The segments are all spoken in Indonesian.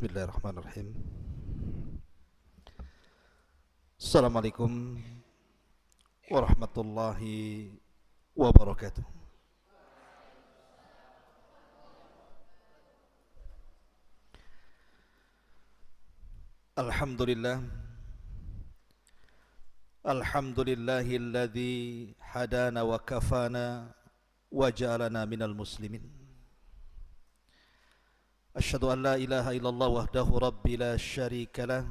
Bismillahirrahmanirrahim. Assalamualaikum warahmatullahi wabarakatuh. Alhamdulillah. Alhamdulillahilladzi hadana wa kafana wa ja'alana minal muslimin. Asyhadu an la ilaha illallah wahdahu rabbi la syarika lah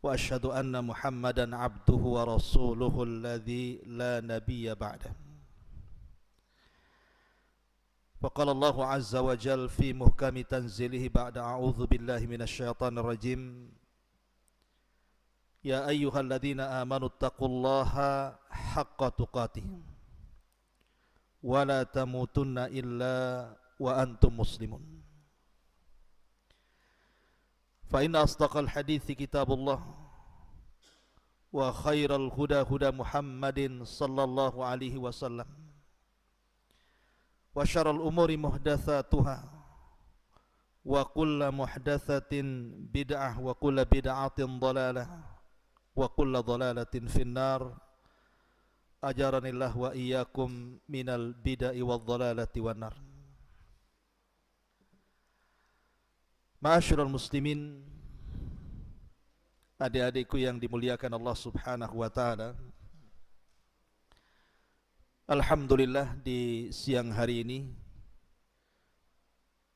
wa asyhadu anna Muhammadan abduhu wa rasuluhu alladzi la nabiyya ba'dah. Faqala Allahu azza wa jalla fi muhkami tanzilihi ba'da a'udzu billahi minasy syaithanir rajim. Ya ayyuhalladzina amanu taqullaha haqqa tuqatih wa la tamutunna illa wa antum muslimun. Fa inna asdaqal hadithi kitabullah wa khairal huda huda Muhammadin sallallahu alaihi wasallam wa syarrul umuri muhdatsatuha wa kullu muhdatsatin bid'ah wa kullu bid'atin dhalalah wa kullu dhalalatin finnar. Ajaranillah wa iyyakum minal bid'ah wal dhalalati wan nar. Ma'asyiral muslimin, adik-adikku yang dimuliakan Allah Subhanahu wa taala. Alhamdulillah di siang hari ini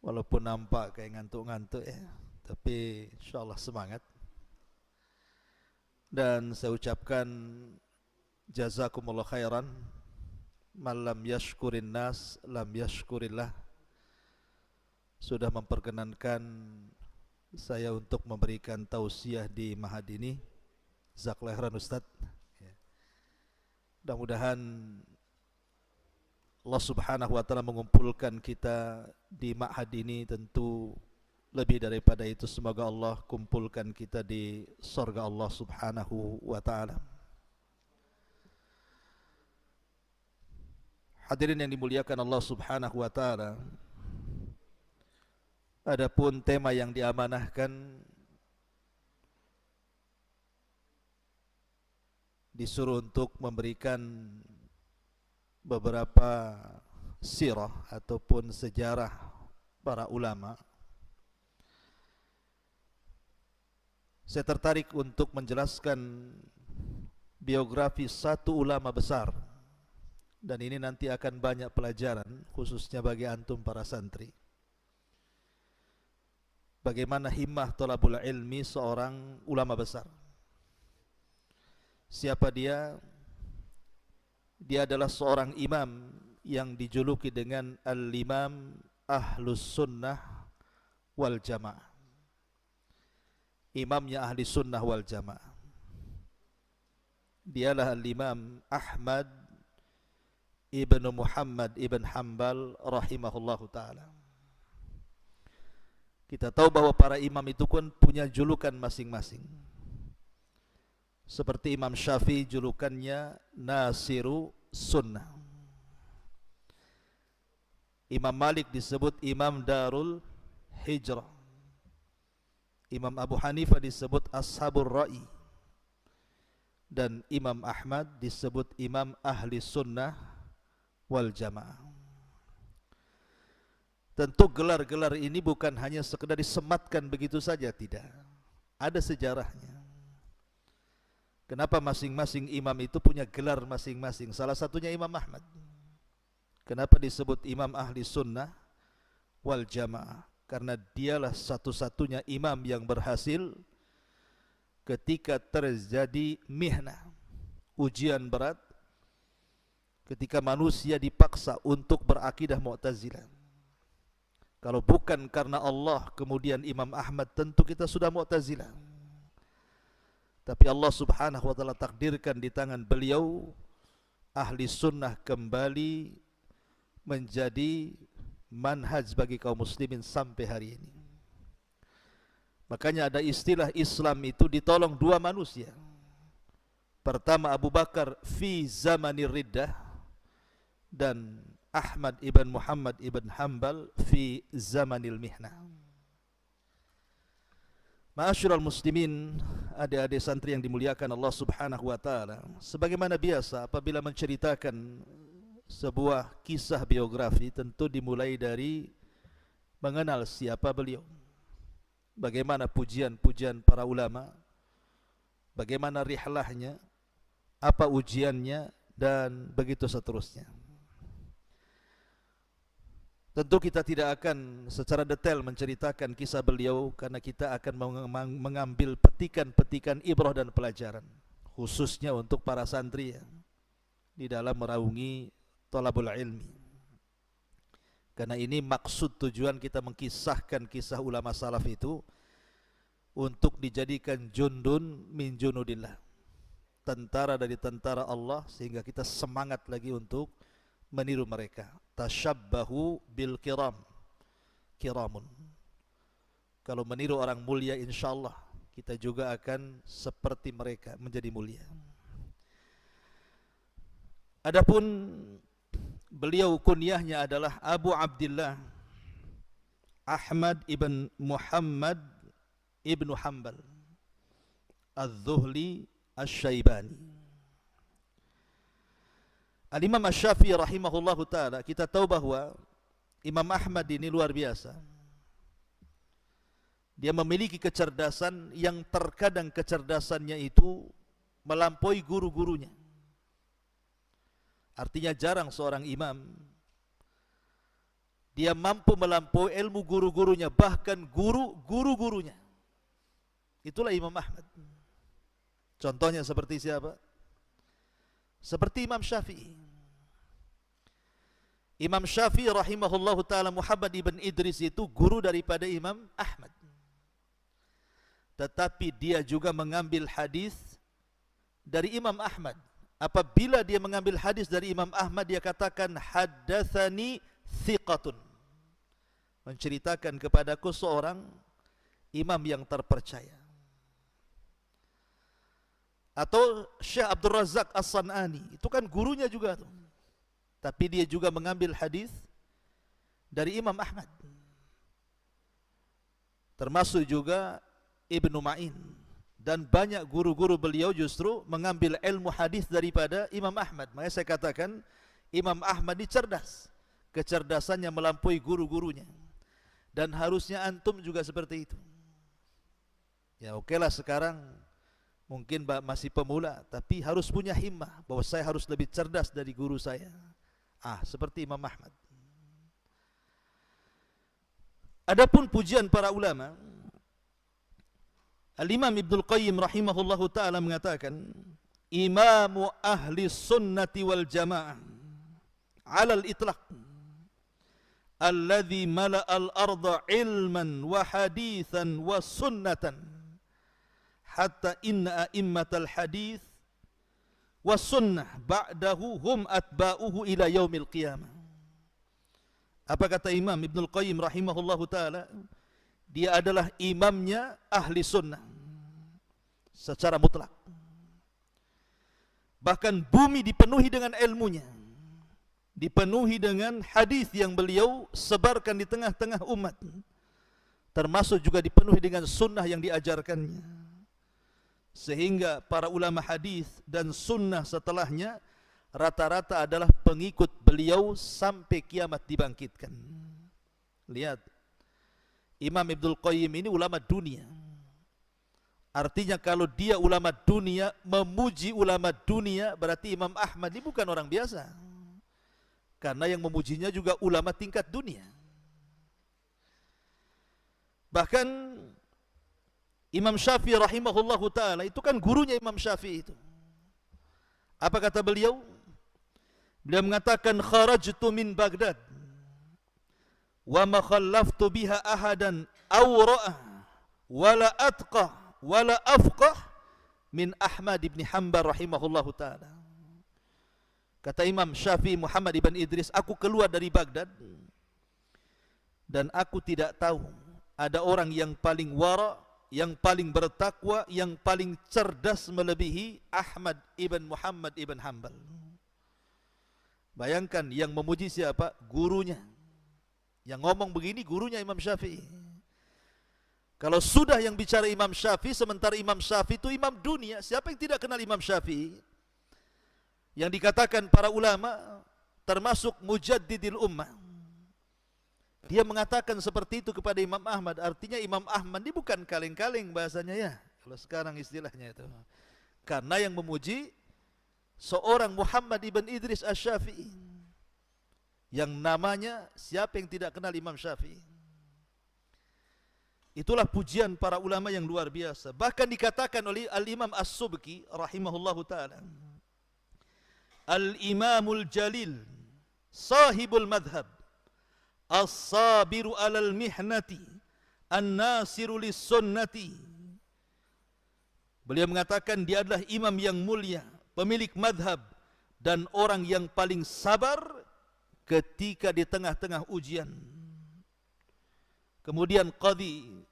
walaupun nampak kayak ngantuk-ngantuk ya, tapi insyaallah semangat. Dan saya ucapkan jazakumullah khairan, man lam yashkurin nas lam yashkurillah. Sudah memperkenankan saya untuk memberikan tausiah di Mahad ini. Jazakallahu khairan Ustaz. Mudah-mudahan Allah Subhanahu wa taala mengumpulkan kita di Mahad ini. Tentu lebih daripada itu, semoga Allah kumpulkan kita di surga Allah Subhanahu wa taala. Hadirin yang dimuliakan Allah Subhanahu wa taala, adapun tema yang diamanahkan disuruh untuk memberikan beberapa sirah ataupun sejarah para ulama. Saya tertarik untuk menjelaskan biografi satu ulama besar, dan ini nanti akan banyak pelajaran khususnya bagi antum para santri. Bagaimana himmah thalabul ilmi seorang ulama besar. Siapa dia? Dia adalah seorang imam yang dijuluki dengan Al-Imam Ahlus Sunnah wal Jamaah. Imamnya Ahli Sunnah wal Jamaah. Dialah Al-Imam Ahmad ibnu Muhammad ibn Hanbal rahimahullahu ta'ala. Kita tahu bahwa para imam itu kan punya julukan masing-masing. Seperti Imam Syafi'i julukannya Nasiru Sunnah. Imam Malik disebut Imam Darul Hijrah. Imam Abu Hanifah disebut Ashabur Ra'i. Dan Imam Ahmad disebut Imam Ahli Sunnah wal Jamaah. Tentu gelar-gelar ini bukan hanya sekedar disematkan begitu saja, tidak. Ada sejarahnya. Kenapa masing-masing imam itu punya gelar masing-masing? Salah satunya Imam Ahmad. Kenapa disebut Imam Ahli Sunnah wal Jamaah? Karena dialah satu-satunya imam yang berhasil ketika terjadi mihnah, ujian berat, ketika manusia dipaksa untuk berakidah Mu'tazilah. Kalau bukan karena Allah kemudian Imam Ahmad, tentu kita sudah Mu'tazilah. Tapi Allah Subhanahu wa taala takdirkan di tangan beliau Ahli Sunnah kembali menjadi manhaj bagi kaum muslimin sampai hari ini. Makanya ada istilah Islam itu ditolong dua manusia. Pertama Abu Bakar fi zamanir riddah, dan Ahmad ibn Muhammad ibn Hanbal fi zamanil mihnah. Ma'asyiral muslimin, adik-adik santri yang dimuliakan Allah Subhanahu wa taala. Sebagaimana biasa apabila menceritakan sebuah kisah biografi tentu dimulai dari mengenal siapa beliau. Bagaimana pujian-pujian para ulama, bagaimana rihlahnya, apa ujiannya, dan begitu seterusnya. Tentu kita tidak akan secara detail menceritakan kisah beliau karena kita akan mengambil petikan-petikan ibrah dan pelajaran, khususnya untuk para santri ya, di dalam meraungi thalabul ilmi. Karena ini maksud tujuan kita mengkisahkan kisah ulama salaf itu untuk dijadikan jundun min junudillah, tentara dari tentara Allah, sehingga kita semangat lagi untuk meniru mereka. Tashabbahu bil kiram, kiramun. Kalau meniru orang mulia, insyaallah kita juga akan seperti mereka, menjadi mulia. Adapun beliau kunyahnya adalah Abu Abdillah Ahmad ibn Muhammad ibn Hanbal Az-Zuhli Asy-Syaibani. Al-Imam Asy-Syafi'i rahimahullahu ta'ala, kita tahu bahwa Imam Ahmad ini luar biasa. Dia memiliki kecerdasan yang terkadang kecerdasannya itu melampaui guru-gurunya. Artinya jarang seorang imam dia mampu melampaui ilmu guru-gurunya, bahkan guru-gurunya. Itulah Imam Ahmad. Contohnya seperti siapa? Seperti Imam Syafi'i. Imam Syafi'i rahimahullahu ta'ala, Muhammad ibn Idris itu guru daripada Imam Ahmad. Tetapi dia juga mengambil hadis dari Imam Ahmad. Apabila dia mengambil hadis dari Imam Ahmad, dia katakan haddatsani thiqatun, menceritakan kepadaku seorang imam yang terpercaya. Atau Syekh Abdul Razak As-San'ani, itu kan gurunya juga tuh. Tapi dia juga mengambil hadis dari Imam Ahmad. Termasuk juga Ibnu Ma'in, dan banyak guru-guru beliau justru mengambil ilmu hadis daripada Imam Ahmad. Makanya saya katakan Imam Ahmad ini cerdas, kecerdasannya melampaui guru-gurunya. Dan harusnya antum juga seperti itu. Ya okelah sekarang mungkin masih pemula, tapi harus punya himmah bahwa saya harus lebih cerdas dari guru saya. Seperti Imam Ahmad. Adapun pujian para ulama, Al-Imam Ibnul Qayyim rahimahullahu ta'ala mengatakan, imamu ahli sunnati wal jamaah ala al-itlaq alladhi mala'al arda ilman wa hadithan wa sunnatan hatta inna a'immatal hadith wa sunnah ba'dahu hum atba'uhu ila yaumil qiyamah. Apa kata Imam Ibnul Qayyim rahimahullahu ta'ala? Dia adalah imamnya ahli sunnah secara mutlak. Bahkan bumi dipenuhi dengan ilmunya, dipenuhi dengan hadis yang beliau sebarkan di tengah-tengah umat, termasuk juga dipenuhi dengan sunnah yang diajarkannya. Sehingga para ulama hadis dan sunnah setelahnya rata-rata adalah pengikut beliau sampai kiamat dibangkitkan. Lihat, Imam Ibnul Qayyim ini ulama dunia. Artinya kalau dia ulama dunia, memuji ulama dunia, berarti Imam Ahmad ini bukan orang biasa. Karena yang memujinya juga ulama tingkat dunia. Bahkan Imam Syafi'i rahimahullahu ta'ala, itu kan gurunya Imam Syafi'i itu. Apa kata beliau? Beliau mengatakan, kharajtu min Baghdad wa ma khallaftu biha ahadan awra'ah wala atqah wala afqah min Ahmad ibn Hanbal rahimahullahu ta'ala. Kata Imam Syafi'i Muhammad ibn Idris, aku keluar dari Baghdad dan aku tidak tahu ada orang yang paling wara', yang paling bertakwa, yang paling cerdas melebihi Ahmad ibn Muhammad ibn Hanbal. Bayangkan, yang memuji siapa? Gurunya. Yang ngomong begini gurunya Imam Syafi'i. Kalau sudah yang bicara Imam Syafi'i, sementara Imam Syafi'i itu imam dunia, siapa yang tidak kenal Imam Syafi'i? Yang dikatakan para ulama termasuk mujaddidil ummah. Dia mengatakan seperti itu kepada Imam Ahmad. Artinya Imam Ahmad ini bukan kaleng-kaleng bahasanya ya, kalau sekarang istilahnya itu. Karena yang memuji seorang Muhammad ibn Idris Asy-Syafi'i, yang namanya siapa yang tidak kenal Imam Syafi'i. Itulah pujian para ulama yang luar biasa. Bahkan dikatakan oleh Al-Imam As-Subki rahimahullahu ta'ala, Al-Imamul Jalil sahibul madhab, as-sabiru alal mihnati, an-nasiru lis-sunnati. Beliau mengatakan dia adalah imam yang mulia, pemilik madhab, dan orang yang paling sabar ketika di tengah-tengah ujian. Kemudian Qadhi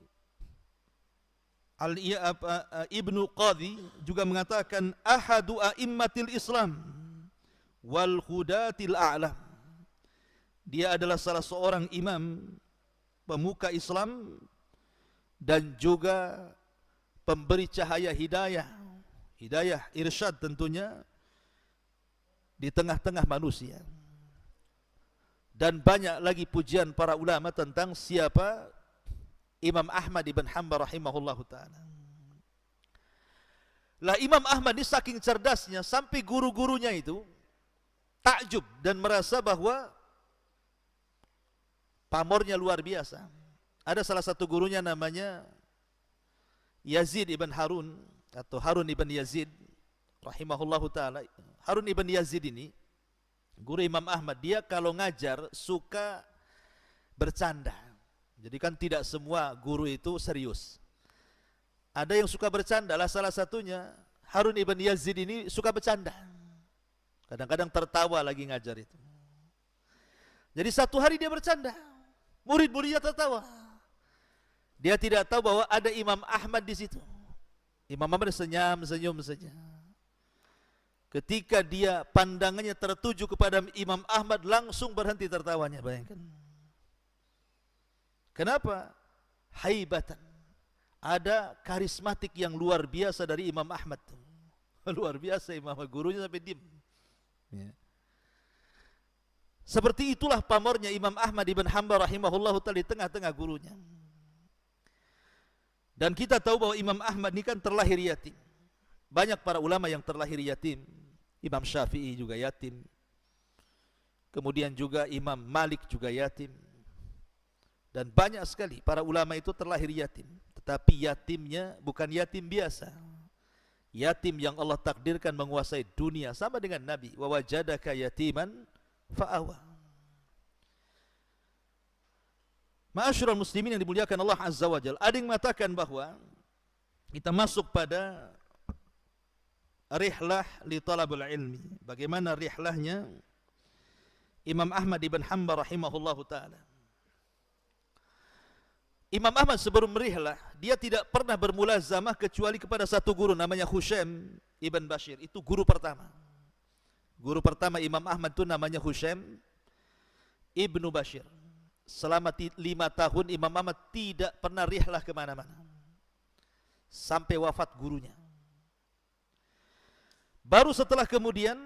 Ibnu Qadhi juga mengatakan ahadu a'immatil Islam wal hudatil a'lam. Dia adalah salah seorang imam pemuka Islam dan juga pemberi cahaya hidayah, hidayah irsyad tentunya di tengah-tengah manusia. Dan banyak lagi pujian para ulama tentang siapa Imam Ahmad ibn Hanbal rahimahullahu ta'ala. Lah Imam Ahmad ini saking cerdasnya sampai guru-gurunya itu takjub dan merasa bahwa pamornya luar biasa. Ada salah satu gurunya namanya Yazid ibn Harun atau Harun ibn Yazid rahimahullahu ta'ala. Harun ibn Yazid ini guru Imam Ahmad, dia kalau ngajar suka bercanda. Jadi kan tidak semua guru itu serius. Ada yang suka bercanda, lah salah satunya Harun ibn Yazid ini suka bercanda. Kadang-kadang tertawa lagi ngajar itu. Jadi satu hari dia bercanda, murid-muridnya tertawa. Dia tidak tahu bahwa ada Imam Ahmad di situ. Imam Ahmad senyum saja. Ketika dia pandangannya tertuju kepada Imam Ahmad, langsung berhenti tertawanya. Bayangkan. Kenapa? Haibatan. Ada karismatik yang luar biasa dari Imam Ahmad. Luar biasa Imam Ahmad, gurunya sampai diam. Ya. Seperti itulah pamornya Imam Ahmad ibn Hanbal rahimahullah ta'ala di tengah-tengah gurunya. Dan kita tahu bahwa Imam Ahmad ini kan terlahir yatim. Banyak para ulama yang terlahir yatim. Imam Syafi'i juga yatim. Kemudian juga Imam Malik juga yatim. Dan banyak sekali para ulama itu terlahir yatim. Tetapi yatimnya bukan yatim biasa. Yatim yang Allah takdirkan menguasai dunia, sama dengan Nabi. Wa wajadaka yatiman fa'awa. Ma'asyiral muslimin yang dimuliakan Allah Azza wa Jalla. Ada yang mengatakan bahwa kita masuk pada rihlah li talabul ilmi. Bagaimana rihlahnya Imam Ahmad ibn Hanbal rahimahullahu ta'ala. Imam Ahmad sebelum rihlah, dia tidak pernah bermulazamah kecuali kepada satu guru namanya Husaim ibn Bashir. Itu guru pertama. Guru pertama Imam Ahmad itu namanya Husaim ibnu Bashir. Selama 5 tahun Imam Ahmad tidak pernah rihlah kemana-mana sampai wafat gurunya. Baru setelah kemudian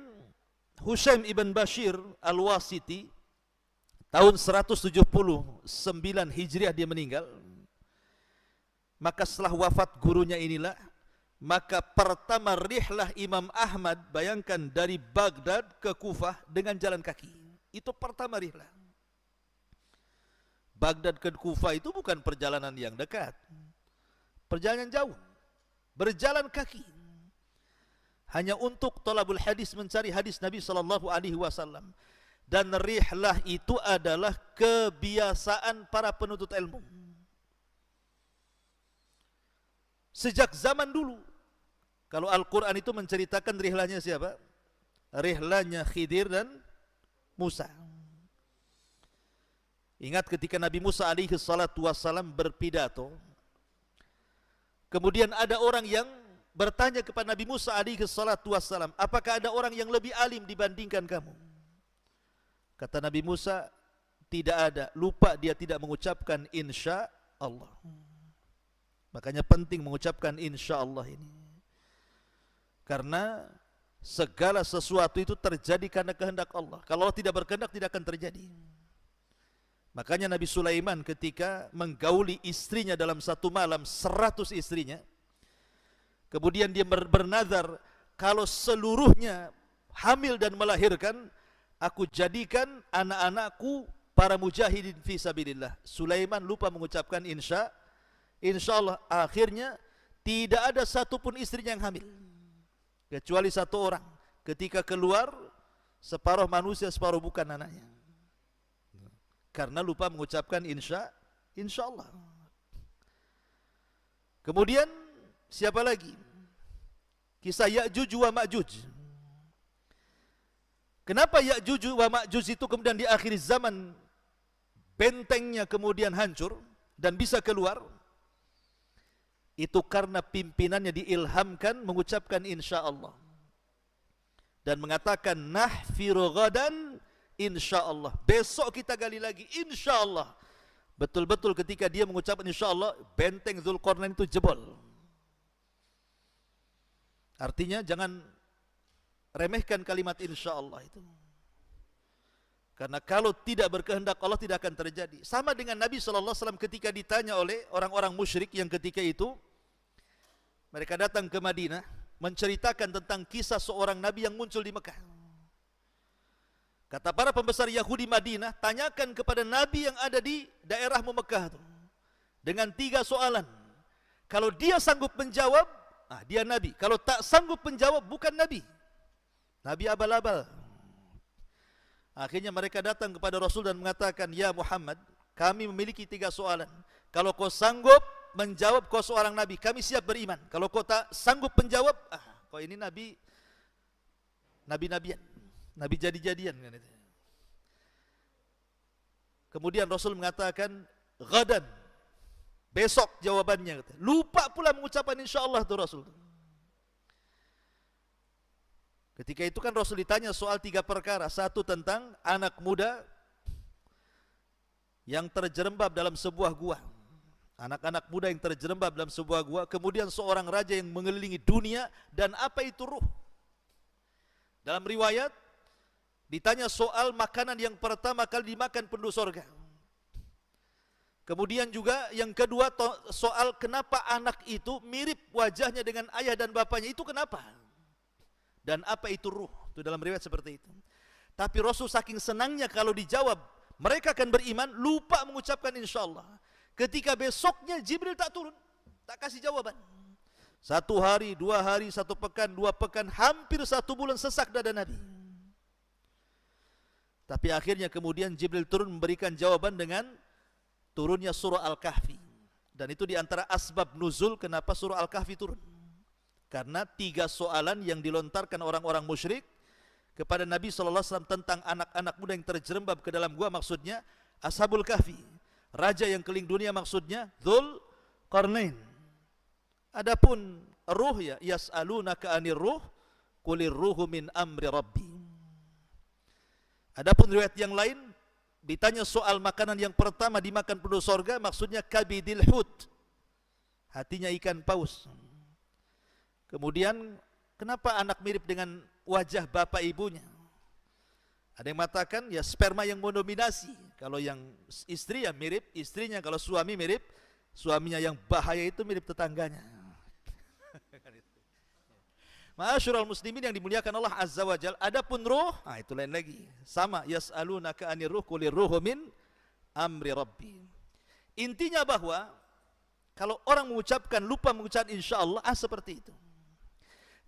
Husaim ibn Bashir al-Wasiti tahun 179 Hijriah dia meninggal. Maka setelah wafat gurunya inilah, maka pertama rihlah Imam Ahmad, bayangkan dari Baghdad ke Kufah dengan jalan kaki. Itu pertama rihlah. Baghdad ke Kufah itu bukan perjalanan yang dekat. Perjalanan jauh. Berjalan kaki. Hanya untuk talabul hadis, mencari hadis Nabi sallallahu alaihi wasallam. Dan rihlah itu adalah kebiasaan para penuntut ilmu. Sejak zaman dulu. Kalau Al-Quran itu menceritakan rihlahnya siapa? Rihlahnya Khidir dan Musa. Ingat ketika Nabi Musa alaihi salatu wassalam berpidato. Kemudian ada orang yang bertanya kepada Nabi Musa alaihi salatu wassalam, apakah ada orang yang lebih alim dibandingkan kamu? Kata Nabi Musa, tidak ada. Lupa dia tidak mengucapkan insya Allah. Makanya penting mengucapkan insya Allah ini. Karena segala sesuatu itu terjadi karena kehendak Allah. Kalau Allah tidak berkehendak, tidak akan terjadi. Makanya Nabi Sulaiman ketika menggauli istrinya dalam satu malam, 100 istrinya, kemudian dia bernazar, kalau seluruhnya hamil dan melahirkan, aku jadikan anak-anakku para mujahidin fi sabilillah. Sulaiman lupa mengucapkan insya Allah. Akhirnya tidak ada satupun istrinya yang hamil, kecuali satu orang. Ketika keluar, separuh manusia, separuh bukan anaknya, karena lupa mengucapkan insya Allah. Kemudian siapa lagi? Kisah Ya'juj wa Ma'juj. Kenapa Ya'juj wa Ma'juj itu kemudian di akhir zaman bentengnya kemudian hancur dan bisa keluar? Itu karena pimpinannya diilhamkan mengucapkan insya Allah dan mengatakan nahfiru ghadan insya Allah, besok kita gali lagi insya Allah. Betul-betul ketika dia mengucapkan insya Allah, benteng Dzulqarnain itu jebol. Artinya jangan remehkan kalimat insya Allah itu, karena kalau tidak berkehendak Allah tidak akan terjadi. Sama dengan Nabi SAW ketika ditanya oleh orang-orang musyrik yang ketika itu mereka datang ke Madinah menceritakan tentang kisah seorang Nabi yang muncul di Mekah. Kata para pembesar Yahudi Madinah, tanyakan kepada Nabi yang ada di daerah Mekah itu dengan 3 soalan. Kalau dia sanggup menjawab, dia Nabi. Kalau tak sanggup menjawab, bukan Nabi. Nabi abal-abal. Akhirnya mereka datang kepada Rasul dan mengatakan, ya Muhammad, kami memiliki 3 soalan. Kalau kau sanggup menjawab, kau seorang Nabi, kami siap beriman. Kalau kau tak sanggup menjawab, kau ini Nabi, Nabi-nabian, Nabi jadi-jadian. Kemudian Rasul mengatakan, ghadan, besok jawabannya. Lupa pula mengucapkan insya Allah itu Rasul. Ketika itu kan Rasul ditanya soal 3 perkara. Satu tentang anak muda yang terjerembab dalam sebuah gua. Anak-anak muda yang terjerembab dalam sebuah gua. Kemudian seorang raja yang mengelilingi dunia. Dan apa itu ruh? Dalam riwayat ditanya soal makanan yang pertama kali dimakan penduduk surga. Kemudian juga yang kedua soal kenapa anak itu mirip wajahnya dengan ayah dan bapaknya. Itu kenapa? Dan apa itu ruh? Itu dalam riwayat seperti itu. Tapi Rasul saking senangnya kalau dijawab, mereka akan beriman, lupa mengucapkan insya Allah. Ketika besoknya Jibril tak turun, tak kasih jawaban. 1 hari, 2 hari, 1 pekan, 2 pekan, hampir 1 bulan sesak dada Nabi. Tapi akhirnya kemudian Jibril turun memberikan jawaban dengan turunnya surah Al-Kahfi. Dan itu diantara asbab nuzul kenapa surah Al-Kahfi turun. Karena 3 soalan yang dilontarkan orang-orang musyrik kepada Nabi SAW tentang anak-anak muda yang terjerembab ke dalam gua, maksudnya Ashabul Kahfi, raja yang keliling dunia, maksudnya Dzulqarnain. Adapun ruh, ya yas'alunaka 'anir ruh qulir ruhu min amri rabbi. Adapun riwayat yang lain ditanya soal makanan yang pertama dimakan penduduk surga, maksudnya kabidil hut, hatinya ikan paus. Kemudian kenapa anak mirip dengan wajah bapak ibunya? Ada yang mengatakan ya sperma yang mendominasi. Kalau yang istri ya mirip istrinya, kalau suami mirip suaminya, yang bahaya itu mirip tetangganya. Ma'asyiral muslimin yang dimuliakan Allah Azza wa Jalla. Adapun ruh, itu lain lagi. Sama, yas'alunaka 'anir ruh qulir ruhu min amri rabbi. Intinya bahwa kalau orang mengucapkan lupa mengucapkan insyaallah, seperti itu.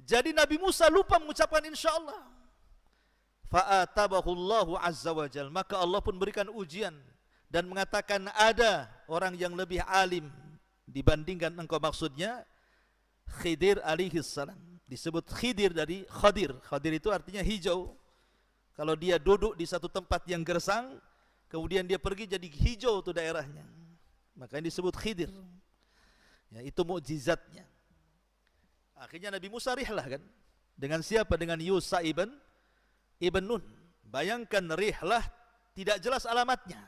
Jadi Nabi Musa lupa mengucapkan insyaallah. Fa'atabahullahu azza wa jal. Maka Allah pun berikan ujian dan mengatakan ada orang yang lebih alim dibandingkan engkau, maksudnya Khidir alaihi salam. Disebut Khidir dari Khadir. Khadir itu artinya hijau. Kalau dia duduk di satu tempat yang gersang, kemudian dia pergi jadi hijau tuh daerahnya, makanya disebut Khidir. Ya, itu mukjizatnya. Akhirnya Nabi Musa rihlah kan. Dengan siapa? Dengan Yusa ibn Nun. Bayangkan rihlah tidak jelas alamatnya.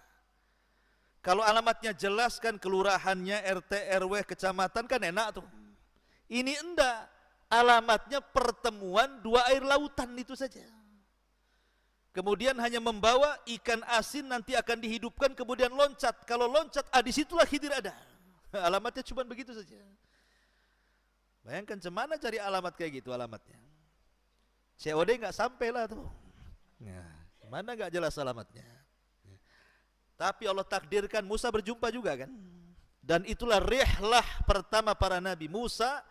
Kalau alamatnya jelas kan, kelurahannya, RT, RW, kecamatan kan enak tuh. Ini enggak, alamatnya pertemuan dua air lautan itu saja. Kemudian hanya membawa ikan asin, nanti akan dihidupkan, kemudian loncat. Kalau loncat, disitulah Khidir ada. Alamatnya cuma begitu saja. Bayangkan cemana cari alamat kayak gitu alamatnya. COD nggak sampai lah tuh. Nah, mana nggak jelas alamatnya. Tapi Allah takdirkan Musa berjumpa juga kan. Dan itulah rihlah pertama para nabi. Musa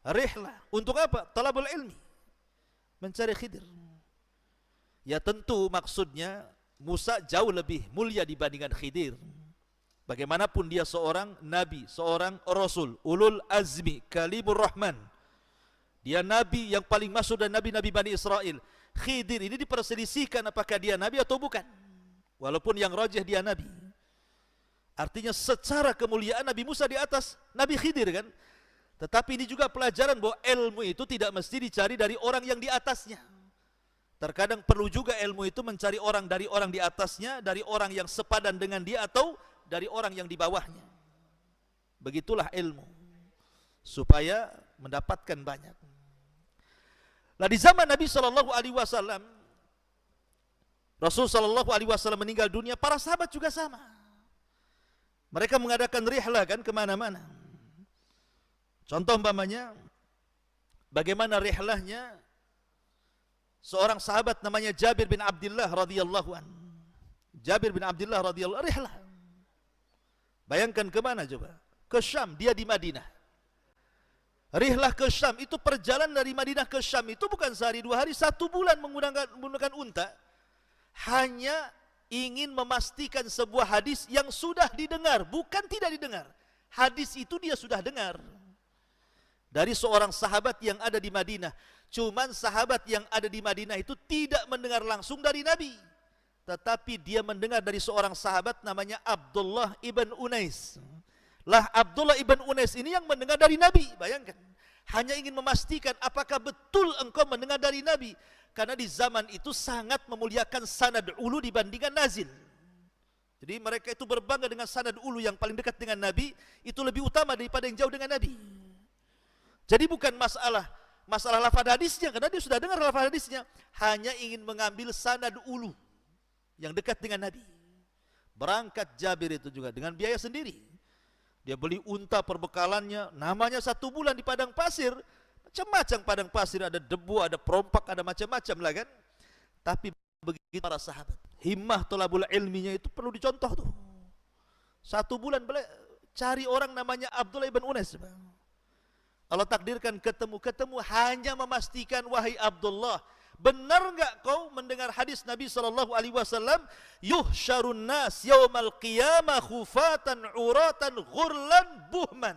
rihlah. Untuk apa? Talabul ilmi. Mencari Khidir. Ya tentu maksudnya Musa jauh lebih mulia dibandingkan Khidir. Bagaimanapun dia seorang nabi, seorang rasul, ulul azmi, kalimur rahman. Dia nabi yang paling masuk dan nabi-nabi Bani Israel. Khidir ini diperselisihkan apakah dia nabi atau bukan. Walaupun yang rajih dia nabi. Artinya secara kemuliaan Nabi Musa di atas Nabi Khidir kan. Tetapi ini juga pelajaran bahwa ilmu itu tidak mesti dicari dari orang yang di atasnya. Terkadang perlu juga ilmu itu mencari orang dari orang di atasnya, dari orang yang sepadan dengan dia, atau dari orang yang di bawahnya. Begitulah ilmu, supaya mendapatkan banyak. Nah, di zaman Nabi SAW, Rasul SAW meninggal dunia, para sahabat juga sama. Mereka mengadakan rihlah kan kemana-mana. Contoh umpamanya, bagaimana rihlahnya seorang sahabat namanya Jabir bin Abdullah radhiyallahu an. Jabir bin Abdullah radhiyallahu rihlah. Bayangkan kemana coba? Ke Syam, dia di Madinah. Rihlah ke Syam, itu perjalanan dari Madinah ke Syam itu bukan sehari dua hari, 1 bulan menggunakan unta. Hanya ingin memastikan sebuah hadis yang sudah didengar, bukan tidak didengar. Hadis itu dia sudah dengar dari seorang sahabat yang ada di Madinah. Cuman sahabat yang ada di Madinah itu tidak mendengar langsung dari Nabi, tetapi dia mendengar dari seorang sahabat namanya Abdullah ibn Unais. Lah Abdullah ibn Unais ini yang mendengar dari Nabi. Bayangkan, hanya ingin memastikan apakah betul engkau mendengar dari Nabi. Karena di zaman itu sangat memuliakan sanad ulu dibandingkan nazil. Jadi mereka itu berbangga dengan sanad ulu yang paling dekat dengan Nabi, itu lebih utama daripada yang jauh dengan Nabi. Jadi bukan masalah lafaz hadisnya, karena dia sudah dengar lafaz hadisnya, hanya ingin mengambil sanad ulu yang dekat dengan Nabi. Berangkat Jabir itu juga dengan biaya sendiri. Dia beli unta perbekalannya, namanya 1 bulan di padang pasir. Macam-macam padang pasir, ada debu, ada perompak, ada macam-macam lah kan. Tapi begitu para sahabat, himmah thalabul ilminya itu perlu dicontoh tuh. 1 bulan cari orang namanya Abdullah ibn Unais. Allah takdirkan ketemu hanya memastikan, wahai Abdullah, benar enggak kau mendengar hadis Nabi SAW? Yuhsyarun nas yaumal qiyamah khufatan uratan ghurlan buhman.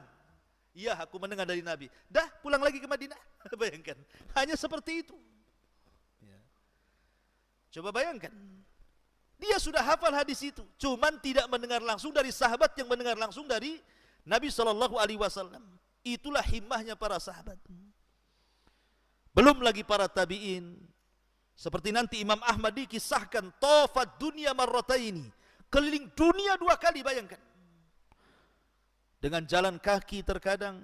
Ya, aku mendengar dari Nabi. Dah pulang lagi ke Madinah. Bayangkan, hanya seperti itu. Ya. Coba bayangkan, dia sudah hafal hadis itu, cuman tidak mendengar langsung dari sahabat yang mendengar langsung dari Nabi SAW. Itulah himmahnya para sahabat. Belum lagi para tabi'in. Seperti nanti Imam Ahmad dikisahkan, tafat dunia marrataini, keliling dunia 2 kali, bayangkan. Dengan jalan kaki terkadang,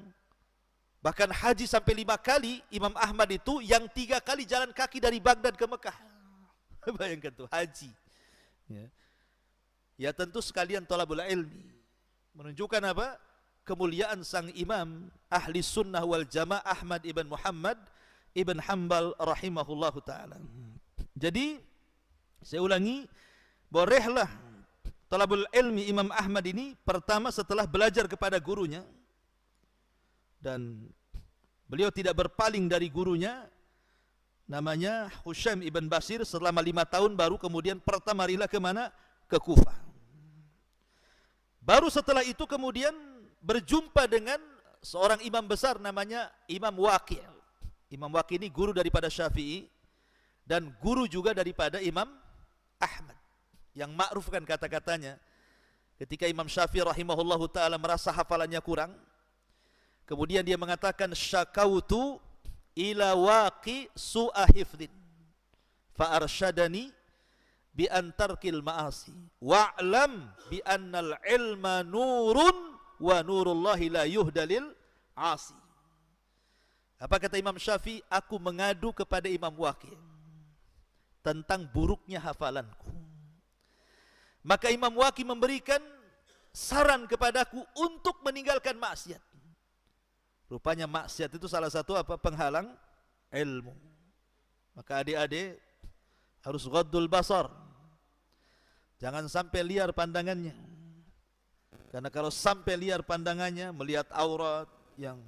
bahkan haji sampai 5 kali. Imam Ahmad itu yang 3 kali jalan kaki dari Baghdad ke Mekah. Bayangkan tuh, haji. Ya tentu sekalian thalabul ilmi. Menunjukkan apa? Kemuliaan sang imam ahli sunnah wal jamaah Ahmad ibn Muhammad ibn Hanbal rahimahullahu ta'ala. Jadi saya ulangi, bahwa rihlah talabul ilmi Imam Ahmad ini pertama setelah belajar kepada gurunya, dan beliau tidak berpaling dari gurunya namanya Husaim ibn Basir. Selama 5 tahun baru kemudian pertama rihlah ke mana? Ke Kufah. Baru setelah itu kemudian berjumpa dengan seorang imam besar namanya Imam Waqi'. Imam Waqi' ini guru daripada Syafi'i dan guru juga daripada Imam Ahmad. Yang ma'ruf kan kata-katanya, ketika Imam Syafi'i rahimahullahu ta'ala merasa hafalannya kurang, kemudian dia mengatakan, syakautu ila Waqi' su'a hifdin fa arsyadani bi antarkil ma'asi wa'lam bi annal ilma nurun wa nurullahi la yuhdalil asi. Apa kata Imam Syafi'i? Aku mengadu kepada Imam Waqi' tentang buruknya hafalanku. Maka Imam Waqi' memberikan saran kepadaku untuk meninggalkan maksiat. Rupanya maksiat itu salah satu apa? Penghalang ilmu. Maka adik-adik harus ghaddul basar. Jangan sampai liar pandangannya. Karena kalau sampai liar pandangannya, melihat aurat yang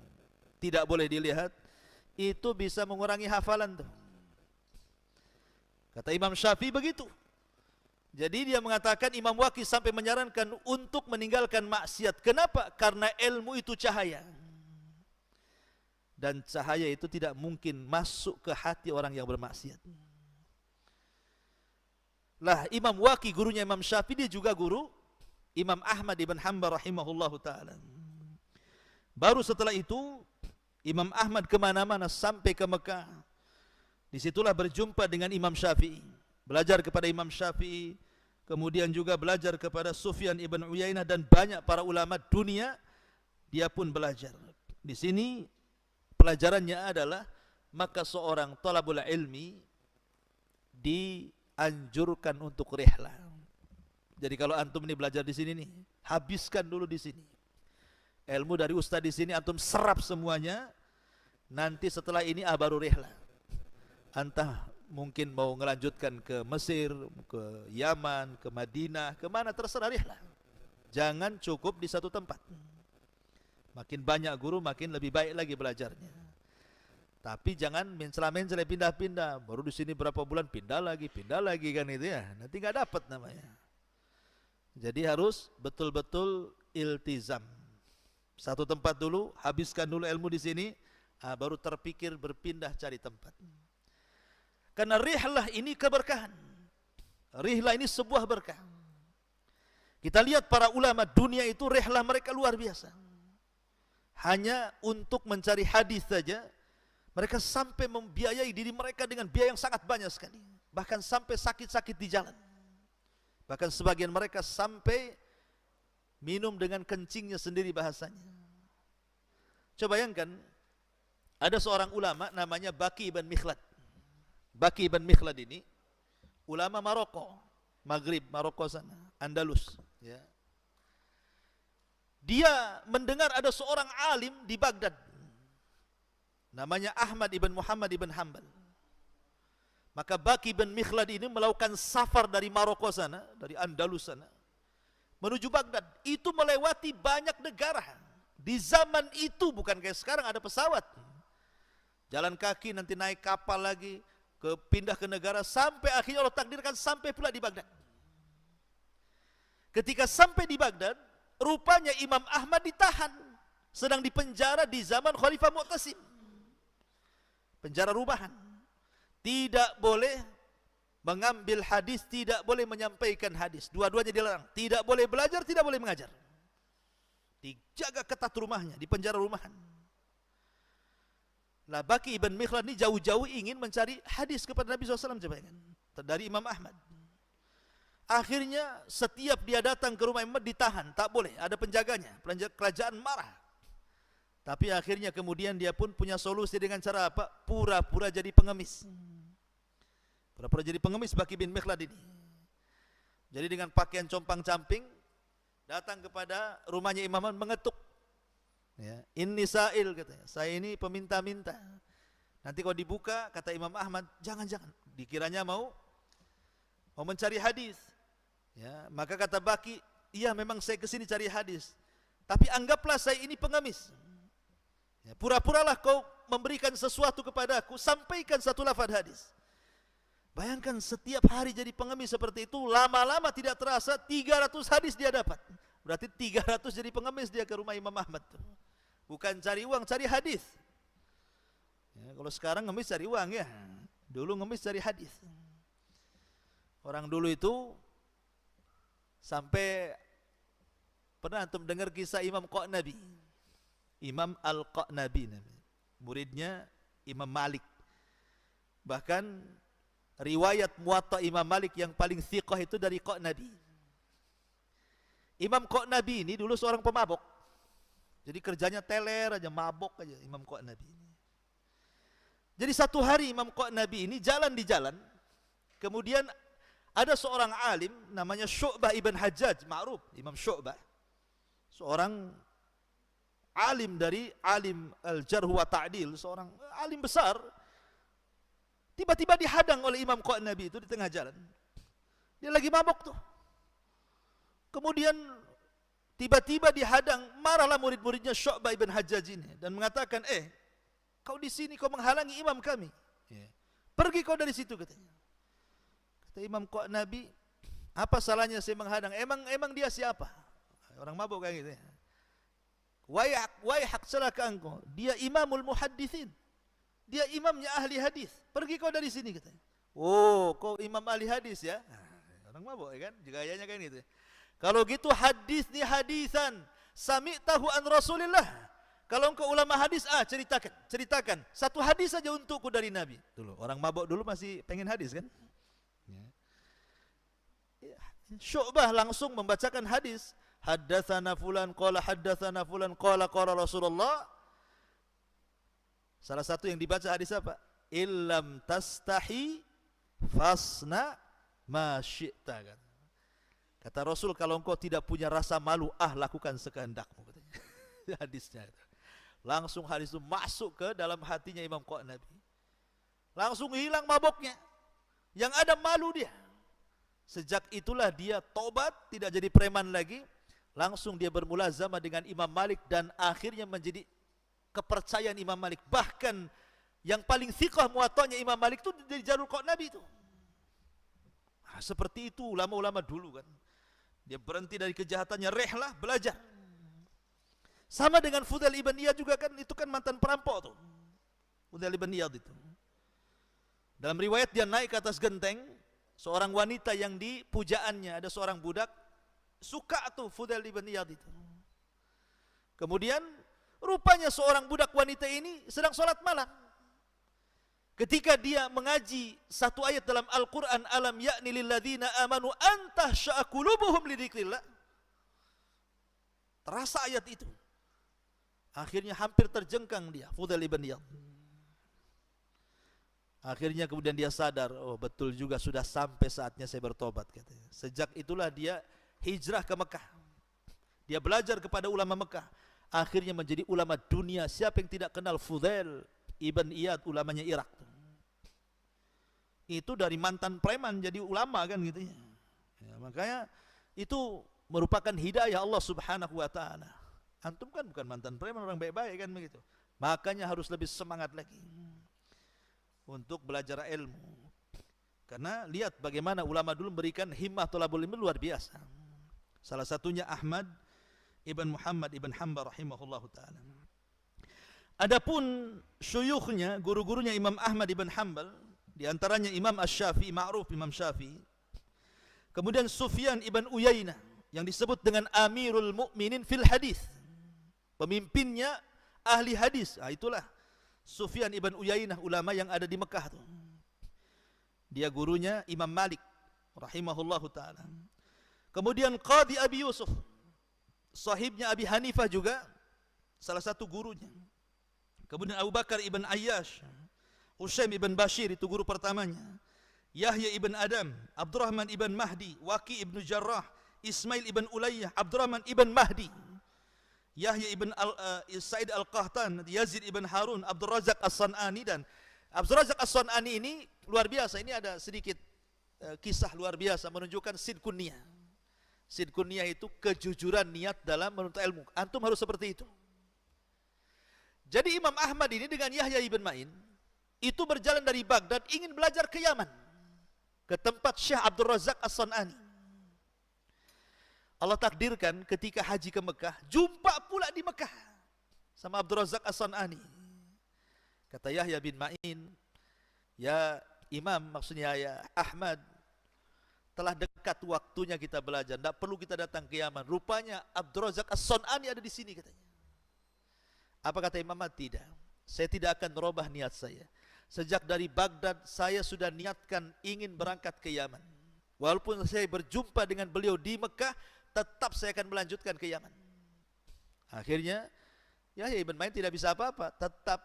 tidak boleh dilihat, itu bisa mengurangi hafalan tuh. Kata Imam Syafi'i begitu. Jadi dia mengatakan, Imam Waqi' sampai menyarankan untuk meninggalkan maksiat. Kenapa? Karena ilmu itu cahaya. Dan cahaya itu tidak mungkin masuk ke hati orang yang bermaksiat. Lah Imam Waqi' gurunya Imam Syafi'i, dia juga guru Imam Ahmad ibn Hanbal rahimahullahu ta'ala. Baru setelah itu Imam Ahmad kemana-mana sampai ke Mekah. Disitulah berjumpa dengan Imam Syafi'i, belajar kepada Imam Syafi'i, kemudian juga belajar kepada Sufyan ibn Uyainah dan banyak para ulama dunia. Dia pun belajar. Di sini pelajarannya adalah, maka seorang talabul ilmi dianjurkan untuk rihlah. Jadi kalau antum ini belajar di sini nih, habiskan dulu di sini. Ilmu dari ustaz di sini antum serap semuanya. Nanti setelah ini baru rihlah. Entah mungkin mau ngelanjutkan ke Mesir, ke Yaman, ke Madinah, kemana terserah rihlah. Jangan cukup di satu tempat. Makin banyak guru, makin lebih baik lagi belajarnya. Tapi jangan mencela-mencela, pindah-pindah. Baru di sini berapa bulan pindah lagi kan itu ya. Nanti nggak dapat namanya. Jadi harus betul-betul iltizam. Satu tempat dulu, habiskan dulu ilmu di sini, baru terpikir berpindah cari tempat. Karena rihlah ini keberkahan. Rihlah ini sebuah berkah. Kita lihat para ulama dunia itu rihlah mereka luar biasa. Hanya untuk mencari hadis saja, mereka sampai membiayai diri mereka dengan biaya yang sangat banyak sekali. Bahkan sampai sakit-sakit di jalan. Bahkan sebagian mereka sampai minum dengan kencingnya sendiri bahasanya. Coba bayangkan, ada seorang ulama namanya Baqi ibn Mikhlad. Baqi ibn Mikhlad ini ulama Maroko, Maghrib, Maroko sana, Andalus. Ya. Dia mendengar ada seorang alim di Baghdad, namanya Ahmad ibn Muhammad ibn Hanbal. Maka Baqi ibn Mikhlad ini melakukan safar dari Maroko sana, dari Andalus sana, menuju Baghdad. Itu melewati banyak negara. Di zaman itu bukan kayak sekarang ada pesawat. Jalan kaki, nanti naik kapal lagi, pindah ke negara, sampai akhirnya Allah takdirkan sampai pula di Baghdad. Ketika sampai di Baghdad, rupanya Imam Ahmad ditahan, sedang dipenjara di zaman Khalifah Mu'tasim. Penjara rumahan. Tidak boleh mengambil hadis, tidak boleh menyampaikan hadis. Dua-duanya dilarang. Tidak boleh belajar, tidak boleh mengajar. Dijaga ketat rumahnya, di penjara rumahan. Nah, Baqi ibn Mikhlad ini jauh-jauh ingin mencari hadis kepada Nabi SAW, dari Imam Ahmad. Akhirnya setiap dia datang ke rumah Imam ditahan, tak boleh, ada penjaganya. Kerajaan marah. Tapi akhirnya kemudian dia pun punya solusi dengan cara apa? Pura-pura jadi pengemis. Pura-pura jadi pengemis Baqi bin Mikhlad ini. Jadi dengan pakaian compang-camping datang kepada rumahnya Imam Ahmad, mengetuk. Ya, inni sa'il katanya. Saya ini peminta-minta. Nanti kalau dibuka kata Imam Ahmad, jangan-jangan dikiranya mau mencari hadis. Ya, maka kata Baqi, iya memang saya kesini cari hadis. Tapi anggaplah saya ini pengemis. Ya, pura-puralah kau memberikan sesuatu kepadaku, sampaikan satu lafaz hadis. Bayangkan setiap hari jadi pengemis seperti itu, lama-lama tidak terasa 300 hadis dia dapat. Berarti 300 jadi pengemis dia ke rumah Imam Ahmad. Bukan cari uang, cari hadis. Ya, kalau sekarang ngemis cari uang ya. Dulu ngemis cari hadis. Orang dulu itu sampai pernah antum dengar kisah Imam Qa'nabi. Imam Al-Qa'nabi, muridnya Imam Malik. Bahkan riwayat Muwatta Imam Malik yang paling thiqah itu dari Qanabi. Imam Qanabi ini dulu seorang pemabok. Jadi kerjanya teler aja, mabok aja Imam Qanabi ini. Jadi satu hari Imam Qanabi ini jalan di jalan, kemudian ada seorang alim namanya Syu'bah ibn Hajjaj, ma'ruf Imam Syu'bah. Seorang alim dari alim al-jarh wa ta'dil, seorang alim besar. Tiba-tiba dihadang oleh Imam Qanabi itu di tengah jalan. Dia lagi mabok tuh. Kemudian tiba-tiba dihadang, marahlah murid-muridnya Syu'bah ibn Hajjaj ini dan mengatakan, kau di sini kau menghalangi imam kami. Pergi kau dari situ, katanya. Kata Imam Qanabi, apa salahnya saya menghadang? Emang dia siapa? Orang mabuk kayak gitu. Wayhak celaka engkau. Dia imamul muhaddithin. Dia imamnya ahli hadis. Pergi kau dari sini, katanya. Oh, kau imam ahli hadis ya? Orang mabuk ya kan? Gayanya kan gitu. Kalau gitu hadis ni hadisan sami'tahu an Rasulillah. Kalau engkau ulama hadis, ceritakan satu hadis saja untukku dari Nabi. Dulu orang mabuk dulu masih pengen hadis kan? Syu'bah langsung membacakan hadis. Haddatsana fulan qala haddatsana fulan qala Rasulullah. Salah satu yang dibaca hadis apa? Illam tastahi fasna ma syi'ta. Kata Rasul, kalau engkau tidak punya rasa malu, lakukan sekehendakmu, katanya. Hadisnya itu. Langsung hadis itu masuk ke dalam hatinya Imam Qanabi. Langsung hilang maboknya. Yang ada malu dia. Sejak itulah dia tobat, tidak jadi preman lagi. Langsung dia bermulazamah dengan Imam Malik dan akhirnya menjadi kepercayaan Imam Malik. Bahkan yang paling thiqah muwatta'nya Imam Malik itu dari jalur Qanabi itu. Seperti itu ulama-ulama dulu kan. Dia berhenti dari kejahatannya, rehlah, belajar. Sama dengan Fudail ibn Iyad juga kan, itu kan mantan perampok tuh. Fudail ibn Iyad itu. Dalam riwayat dia naik ke atas genteng, seorang wanita yang di pujaannya ada seorang budak, suka tuh Fudail ibn Iyad itu. Kemudian rupanya seorang budak wanita ini sedang sholat malam. Ketika dia mengaji satu ayat dalam Al-Quran, alam ya'ni lilladzina amanu antahsya'a qulubuhum lidzikrillah. Terasa ayat itu. Akhirnya hampir terjengkang dia, Fudail ibn Iyad. Akhirnya kemudian dia sadar, oh betul juga sudah sampai saatnya saya bertobat, katanya. Sejak itulah dia hijrah ke Mekah. Dia belajar kepada ulama Mekah. Akhirnya menjadi ulama dunia. Siapa yang tidak kenal Fudail ibn Iyad, ulamanya Irak. Itu dari mantan preman jadi ulama kan gitu ya. Makanya itu merupakan hidayah Allah Subhanahu wa taala. Antum kan bukan mantan preman, orang baik-baik kan begitu. Makanya harus lebih semangat lagi untuk belajar ilmu. Karena lihat bagaimana ulama dulu memberikan himmah thalabul ilmi luar biasa. Salah satunya Ahmad ibn Muhammad ibn Hanbal rahimahullahu taala. Adapun syuyukhnya, guru-gurunya Imam Ahmad ibn Hanbal, di antaranya Imam Asy-Syafi'i, ma'ruf Imam Syafi'i. Kemudian Sufyan ibn Uyainah yang disebut dengan Amirul Mukminin fil Hadis. Pemimpinnya ahli hadis. Itulah Sufyan ibn Uyainah, ulama yang ada di Mekah tuh. Dia gurunya Imam Malik rahimahullahu taala. Kemudian Qadhi Abi Yusuf, sahibnya Abi Hanifah juga salah satu gurunya. Kemudian Abu Bakar ibn Ayyash, Husaim ibn Bashir itu guru pertamanya. Yahya ibn Adam, Abdurrahman ibn Mahdi, Waqi ibn Jarrah, Ismail ibn Ulayyah, Abdurrahman ibn Mahdi, Yahya ibn Sa'id al-Qahtan, Yazid ibn Harun, Abdul Razak as-San'ani. Dan Abdul Razak as-San'ani ini luar biasa. Ini ada sedikit kisah luar biasa menunjukkan sidqun niyah. Sidqun niyah itu kejujuran niat dalam menuntut ilmu. Antum harus seperti itu. Jadi Imam Ahmad ini dengan Yahya ibn Ma'in itu berjalan dari Baghdad ingin belajar ke Yaman, ke tempat Syekh Abdul Razak as-San'ani. Allah takdirkan ketika haji ke Mekah, jumpa pula di Mekah sama Abdul Razak as-San'ani. Kata Yahya bin Ma'in, ya Imam, maksudnya ya Ahmad, telah dekat waktunya kita belajar, tidak perlu kita datang ke Yaman. Rupanya Abdul Razak as-San'ani ada di sini, katanya. Apa kata Imam Ahmad? Tidak, saya tidak akan merubah niat saya. Sejak dari Baghdad saya sudah niatkan ingin berangkat ke Yaman. Walaupun saya berjumpa dengan beliau di Mekah, tetap saya akan melanjutkan ke Yaman. Akhirnya Yahya ibn Ma'in tidak bisa apa-apa, tetap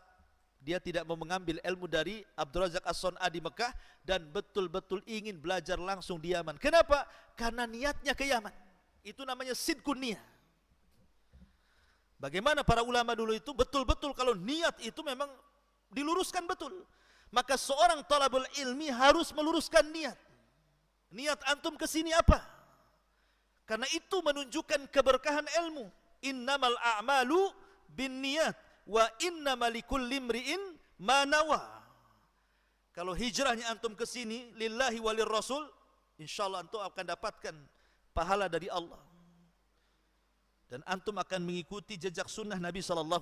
dia tidak mau mengambil ilmu dari Abdul Razak As-San'a di Mekah dan betul-betul ingin belajar langsung di Yaman. Kenapa? Karena niatnya ke Yaman. Itu namanya sidqun niyah. Bagaimana para ulama dulu itu betul-betul kalau niat itu memang diluruskan betul. Maka seorang talabul ilmi harus meluruskan niat. Niat antum ke sini apa? Karena itu menunjukkan keberkahan ilmu. Innamal a'malu binniyat wa innamal likulli imri'in ma nawa. Kalau hijrahnya antum ke sini lillahi walir rasul, insyaallah antum akan dapatkan pahala dari Allah. Dan antum akan mengikuti jejak sunnah Nabi SAW.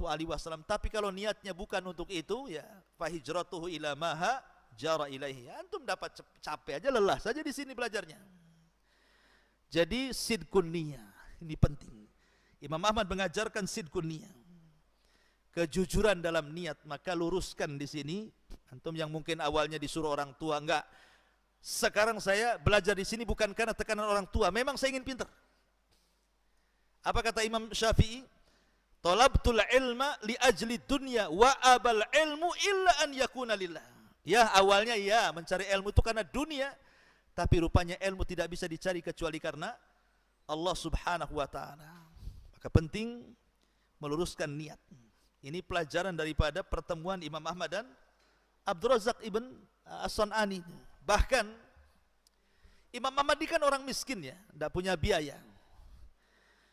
Tapi kalau niatnya bukan untuk itu, ya fahijratuhu ila maha jara ilaihi. Antum dapat capek aja, lelah saja di sini belajarnya. Jadi sidqun niyah ini penting. Imam Ahmad mengajarkan sidqun niyah, kejujuran dalam niat. Maka luruskan di sini. Antum yang mungkin awalnya disuruh orang tua, enggak. Sekarang saya belajar di sini bukan karena tekanan orang tua, memang saya ingin pintar. Apa kata Imam Syafi'i? Talabtul ilma li ajli dunya wa abal ilmu illa an yakuna lillah. Ya, awalnya ya mencari ilmu itu karena dunia, tapi rupanya ilmu tidak bisa dicari kecuali karena Allah Subhanahu wa taala. Maka penting meluruskan niat. Ini pelajaran daripada pertemuan Imam Ahmad dan Abdul Razak ibn As-San'ani. Bahkan Imam Ahmad ini kan orang miskin ya, tidak punya biaya.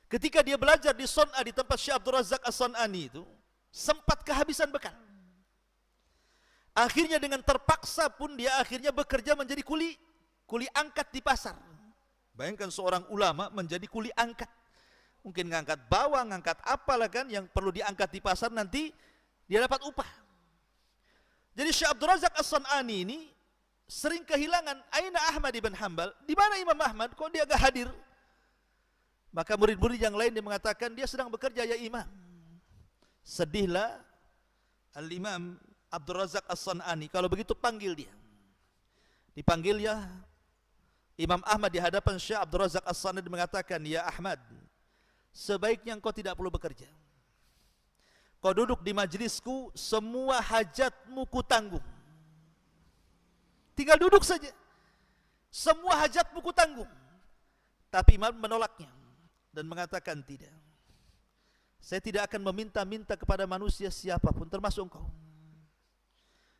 Ketika dia belajar di San'a di tempat Syekh Abdul Razak As-San'ani itu, sempat kehabisan bekal. Akhirnya dengan terpaksa pun dia akhirnya bekerja menjadi kuli angkat di pasar. Bayangkan seorang ulama menjadi kuli angkat. Mungkin ngangkat bawang, ngangkat apalah kan yang perlu diangkat di pasar, nanti dia dapat upah. Jadi Syekh Abdul Razak As-San'ani ini sering kehilangan aina Ahmad ibn Hanbal. Di mana Imam Ahmad? Kok dia gak hadir? Maka murid-murid yang lain dia mengatakan dia sedang bekerja ya imam. Sedihlah Al-Imam Abdul Razak As-San'ani. Kalau begitu panggil dia. Dipanggil ya Imam Ahmad di hadapan Syekh Abdul Razak As-San'ani mengatakan, ya Ahmad, sebaiknya engkau tidak perlu bekerja. Kau duduk di majlisku, semua hajatmu ku tanggung. Tinggal duduk saja. Semua hajatmu ku tanggung. Tapi Imam menolaknya dan mengatakan tidak. Saya tidak akan meminta-minta kepada manusia siapapun termasuk engkau.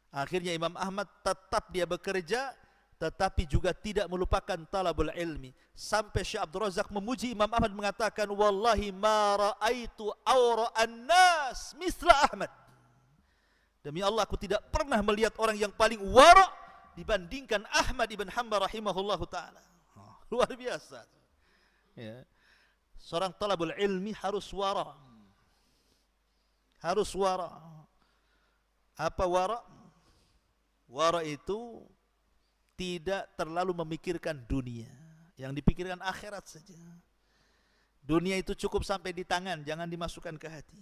Akhirnya Imam Ahmad tetap dia bekerja, tetapi juga tidak melupakan talabul ilmi. Sampai Syekh Abdul Razak memuji Imam Ahmad mengatakan, wallahi ma ra'aitu awra'an nas misla Ahmad. Demi Allah aku tidak pernah melihat orang yang paling wara' dibandingkan Ahmad ibn Hanbal rahimahullahu ta'ala. Luar biasa. Ya. Seorang talabul ilmi harus wara. Harus wara. Apa wara? Wara itu tidak terlalu memikirkan dunia, yang dipikirkan akhirat saja. Dunia itu cukup sampai di tangan, jangan dimasukkan ke hati.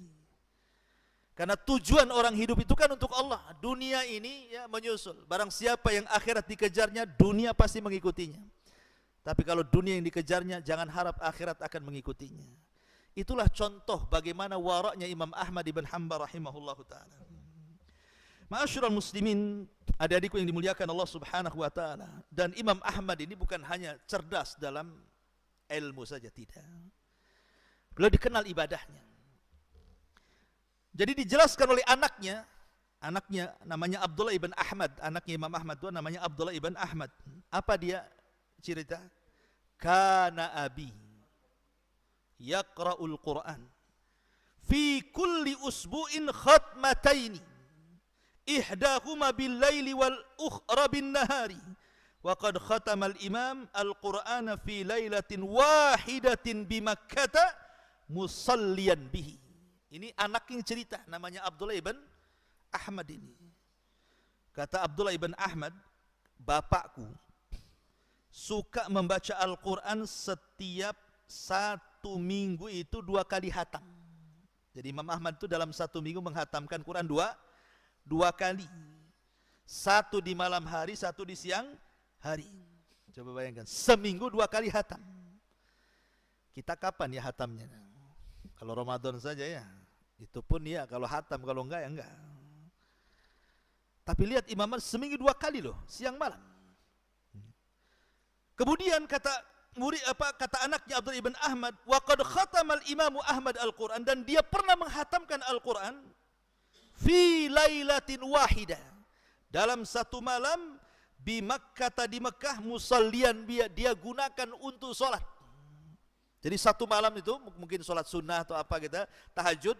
Karena tujuan orang hidup itu kan untuk Allah. Dunia ini ya menyusul. Barang siapa yang akhirat dikejarnya, dunia pasti mengikutinya. Tapi kalau dunia yang dikejarnya, jangan harap akhirat akan mengikutinya. Itulah contoh bagaimana waraknya Imam Ahmad ibn Hanbal rahimahullahu ta'ala. Ma'asyiral muslimin, adik-adikku yang dimuliakan Allah Subhanahu wa taala. Dan Imam Ahmad ini bukan hanya cerdas dalam ilmu saja, tidak. Beliau dikenal ibadahnya. Jadi dijelaskan oleh anaknya namanya Abdullah ibn Ahmad, anaknya Imam Ahmad itu namanya Abdullah ibn Ahmad. Apa dia cerita? Kana abi yaqra'ul Qur'an fi kulli usbu'in khatmataini, ihdahuma bil laili wal ukhra bin nahari, wa qad khatama al imam al Qur'ana fi lailatin wahidatin bi Makkah musalliyan bihi. Ini anak yang cerita, namanya Abdullah ibn Ahmad ini. Kata Abdullah ibn Ahmad, bapakku suka membaca Al-Quran setiap 1 minggu itu 2 kali hatam. Jadi Imam Ahmad itu dalam 1 minggu menghatamkan Quran dua kali. Satu di malam hari, satu di siang hari. Coba bayangkan, seminggu 2 kali hatam. Kita kapan ya hatamnya? Kalau Ramadan saja ya, itu pun ya kalau hatam, kalau enggak ya enggak. Tapi lihat Imam Ahmad seminggu 2 kali loh, siang malam. Kemudian kata anaknya Abdullah ibn Ahmad, wa qad khatamal Imam Ahmad Al-Qur'an, dan dia pernah menghatamkan Al-Qur'an fi lailatin wahidah, dalam satu malam, di Makkah musallian, dia gunakan untuk sholat. Jadi satu malam itu mungkin sholat sunnah atau apa gitu, tahajud,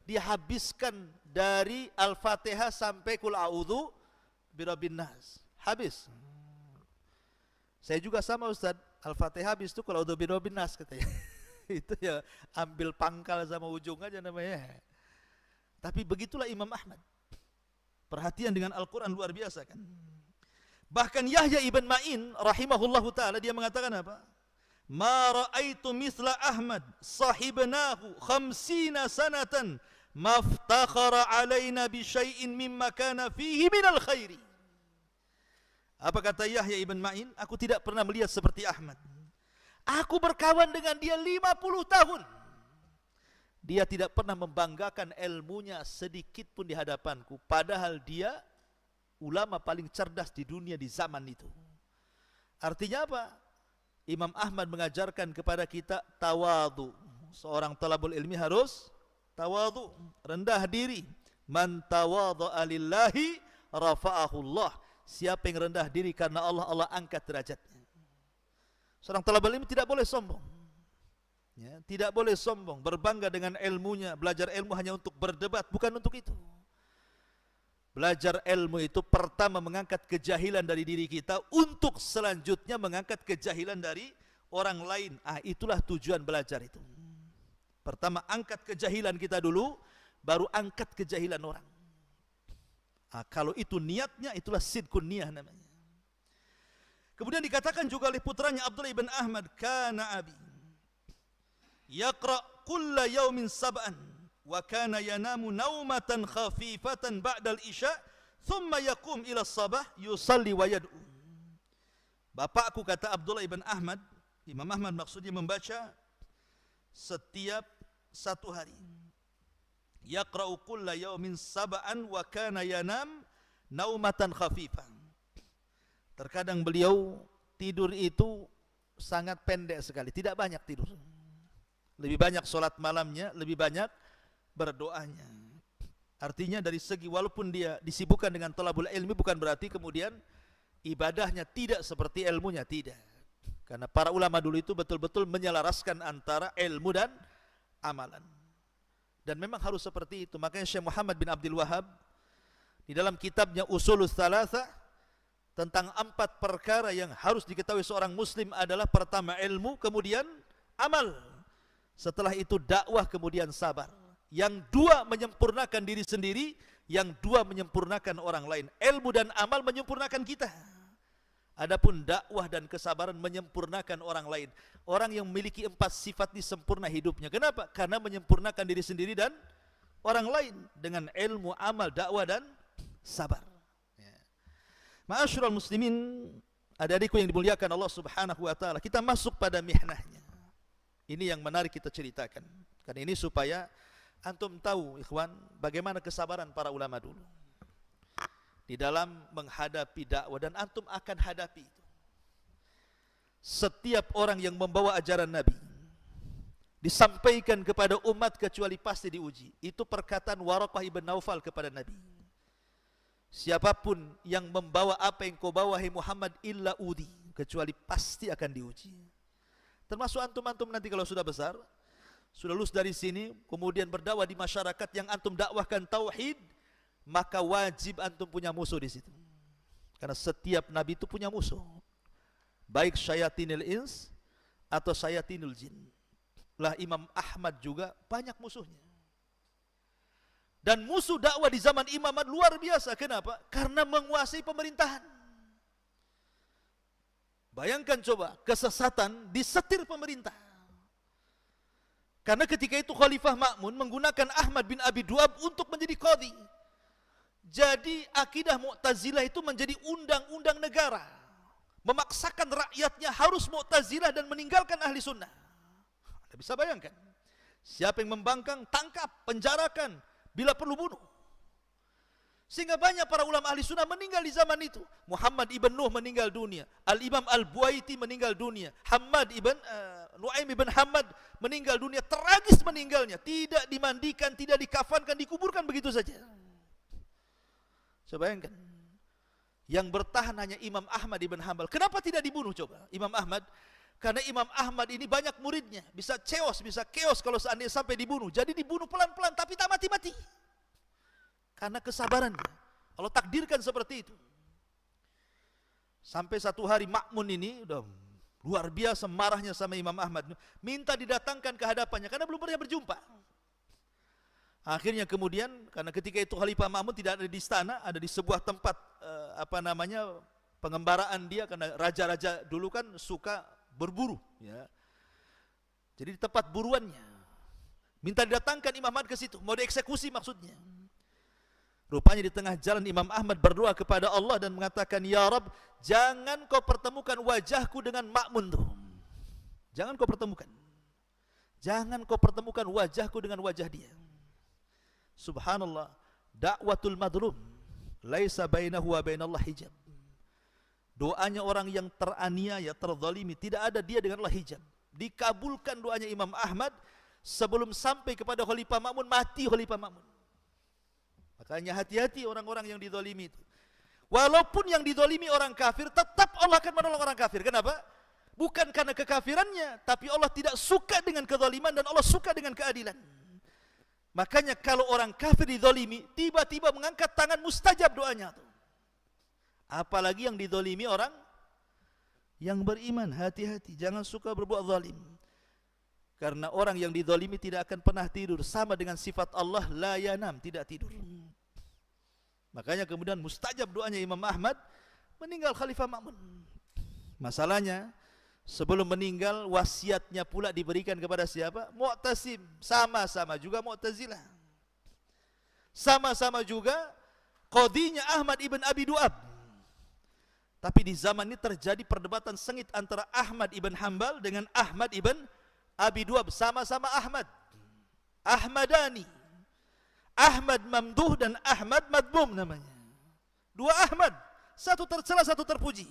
dihabiskan dari Al-Fatihah sampai Qul a'udzu birabbin nas. Habis. Saya juga sama Ustaz, Al-Fatihah habis itu Qul a'udzu birabbin nas katanya. Itu ya ambil pangkal sama ujung aja namanya. Tapi begitulah Imam Ahmad. Perhatian dengan Al-Quran luar biasa kan. Bahkan Yahya ibn Ma'in rahimahullahu ta'ala, dia mengatakan apa? Ma ra'aitu misla Ahmad sahibnahu 50 sanatan maftakhara alaina bi syai'in mimma kana fihi minal khairi. Apa kata Yahya ibn Ma'in? Aku tidak pernah melihat seperti Ahmad. Aku berkawan dengan dia 50 tahun. Dia tidak pernah membanggakan ilmunya sedikit pun di hadapanku. Padahal dia ulama paling cerdas di dunia di zaman itu. Artinya apa? Imam Ahmad mengajarkan kepada kita tawadhu. Seorang talabul ilmi harus tawadhu, rendah diri. Man tawadha'a lillahi rafa'ahullah. Siapa yang rendah diri karena Allah, Allah angkat derajatnya. Seorang talabul ilmi tidak boleh sombong. Ya, tidak boleh sombong, berbangga dengan ilmunya. Belajar ilmu hanya untuk berdebat, bukan untuk itu. Belajar ilmu itu pertama mengangkat kejahilan dari diri kita, untuk selanjutnya mengangkat kejahilan dari orang lain. Itulah tujuan belajar itu. Pertama angkat kejahilan kita dulu, baru angkat kejahilan orang. Kalau itu niatnya, itulah sidqun niyah namanya. Kemudian dikatakan juga oleh putranya Abdullah ibn Ahmad, kana abi yaqra kulla yaumin sab'an wa kana yanamu naumatan khafifatan ba'da al-isya thumma yaqum ila as-sabah yusalli wa yad'u. Bapakku, kata Abdullah ibn Ahmad, Imam Ahmad maksudnya, membaca setiap satu hari. Yaqra'u kulla yaumin sab'an wa kana yanam naumatan khafifan. Terkadang beliau tidur itu sangat pendek sekali, tidak banyak tidur. Lebih banyak sholat malamnya, lebih banyak berdoanya. Artinya dari segi, walaupun dia disibukkan dengan thalabul ilmi, bukan berarti kemudian ibadahnya tidak seperti ilmunya, tidak. Karena para ulama dulu itu betul-betul menyelaraskan antara ilmu dan amalan. Dan memang harus seperti itu. Makanya Syekh Muhammad bin Abdul Wahhab di dalam kitabnya Ushulus Tsalatsa, tentang 4 perkara yang harus diketahui seorang muslim adalah: pertama ilmu, kemudian amal, setelah itu dakwah, kemudian sabar. Yang 2 menyempurnakan diri sendiri, yang 2 menyempurnakan orang lain. Ilmu dan amal menyempurnakan kita, adapun dakwah dan kesabaran menyempurnakan orang lain. Orang yang memiliki 4 sifat ini sempurna hidupnya. Kenapa? Karena menyempurnakan diri sendiri dan orang lain dengan ilmu, amal, dakwah dan sabar. Ma'asyiral muslimin, adik-adikku yang dimuliakan Allah Subhanahu wa taala, kita masuk pada mihnahnya. Ini yang menarik kita ceritakan. Karena ini supaya antum tahu, ikhwan, bagaimana kesabaran para ulama dulu di dalam menghadapi dakwah, dan antum akan hadapi itu. Setiap orang yang membawa ajaran Nabi disampaikan kepada umat kecuali pasti diuji. Itu perkataan Waraqah ibn Naufal kepada Nabi. Siapapun yang membawa apa yang kau bawa, hai Muhammad, illa udi, kecuali pasti akan diuji. Termasuk antum-antum nanti kalau sudah besar, sudah lulus dari sini, kemudian berdakwah di masyarakat yang antum dakwahkan tauhid, maka wajib antum punya musuh di situ. Karena setiap nabi itu punya musuh, baik syayatinil ins atau syayatinul jin. Lah Imam Ahmad juga banyak musuhnya. Dan musuh dakwah di zaman Imam Ahmad luar biasa. Kenapa? Karena menguasai pemerintahan. Bayangkan coba, kesesatan disetir pemerintah. Karena ketika itu Khalifah Ma'mun menggunakan Ahmad bin Abi Du'ab untuk menjadi qadhi. Jadi akidah Mu'tazilah itu menjadi undang-undang negara, memaksakan rakyatnya harus Mu'tazilah dan meninggalkan ahli sunnah. Anda bisa bayangkan, siapa yang membangkang, tangkap, penjarakan, bila perlu bunuh. Sehingga banyak para ulama ahli sunnah meninggal di zaman itu. Muhammad ibn Nuh meninggal dunia, Al-Imam Al-Buaiti meninggal dunia, Nu'aim ibn Hamad meninggal dunia, tragis meninggalnya, tidak dimandikan, tidak dikafankan, dikuburkan begitu saja. Coba bayangkan, yang bertahan hanya Imam Ahmad ibn Hanbal. Kenapa tidak dibunuh coba Imam Ahmad? Karena Imam Ahmad ini banyak muridnya, bisa chaos kalau seandainya sampai dibunuh. Jadi dibunuh pelan-pelan tapi tak mati-mati. Karena kesabarannya, Allah takdirkan seperti itu. Sampai satu hari Ma'mun ini udah luar biasa marahnya sama Imam Ahmad, minta didatangkan ke hadapannya karena belum pernah berjumpa. Akhirnya kemudian, karena ketika itu Khalifah Ma'mun tidak ada di istana, ada di sebuah tempat pengembaraan dia, karena raja-raja dulu kan suka berburu, ya. Jadi di tempat buruannya, minta didatangkan Imam Ahmad ke situ, mau dieksekusi maksudnya. Rupanya di tengah jalan Imam Ahmad berdoa kepada Allah dan mengatakan, ya Rabb, jangan kau pertemukan wajahku dengan Ma'mun tuh. Jangan kau pertemukan. Jangan kau pertemukan wajahku dengan wajah dia. Subhanallah, dakwatul madlum laisa bainahu wa bainallah hijab. Doanya orang yang teraniaya, terzalimi, tidak ada dia dengan Allah hijab. Dikabulkan doanya Imam Ahmad sebelum sampai kepada Khalifah Ma'mun, mati Khalifah Ma'mun. Makanya hati-hati orang-orang yang dizalimi itu. Walaupun yang dizalimi orang kafir, tetap Allah akan menolong orang kafir. Kenapa? Bukan karena kekafirannya, tapi Allah tidak suka dengan kezaliman dan Allah suka dengan keadilan. Makanya kalau orang kafir dizalimi, tiba-tiba mengangkat tangan, mustajab doanya tuh. Apalagi yang dizalimi orang yang beriman. Hati-hati, jangan suka berbuat zalim. Karena orang yang dizalimi tidak akan pernah tidur, sama dengan sifat Allah, la yanam, tidak tidur. Makanya kemudian mustajab doanya Imam Ahmad, meninggal Khalifah Ma'mun. Masalahnya, sebelum meninggal wasiatnya pula diberikan kepada siapa? Mu'tasim, sama-sama juga Mu'tazilah. Sama-sama juga qadhinya Ahmad ibn Abi Du'ab. Tapi di zaman ini terjadi perdebatan sengit antara Ahmad ibn Hanbal dengan Ahmad ibn Abi Du'ab, sama-sama Ahmad. Ahmadani. Ahmad Mamduh dan Ahmad Madmum namanya. Dua Ahmad, satu tercela, satu terpuji.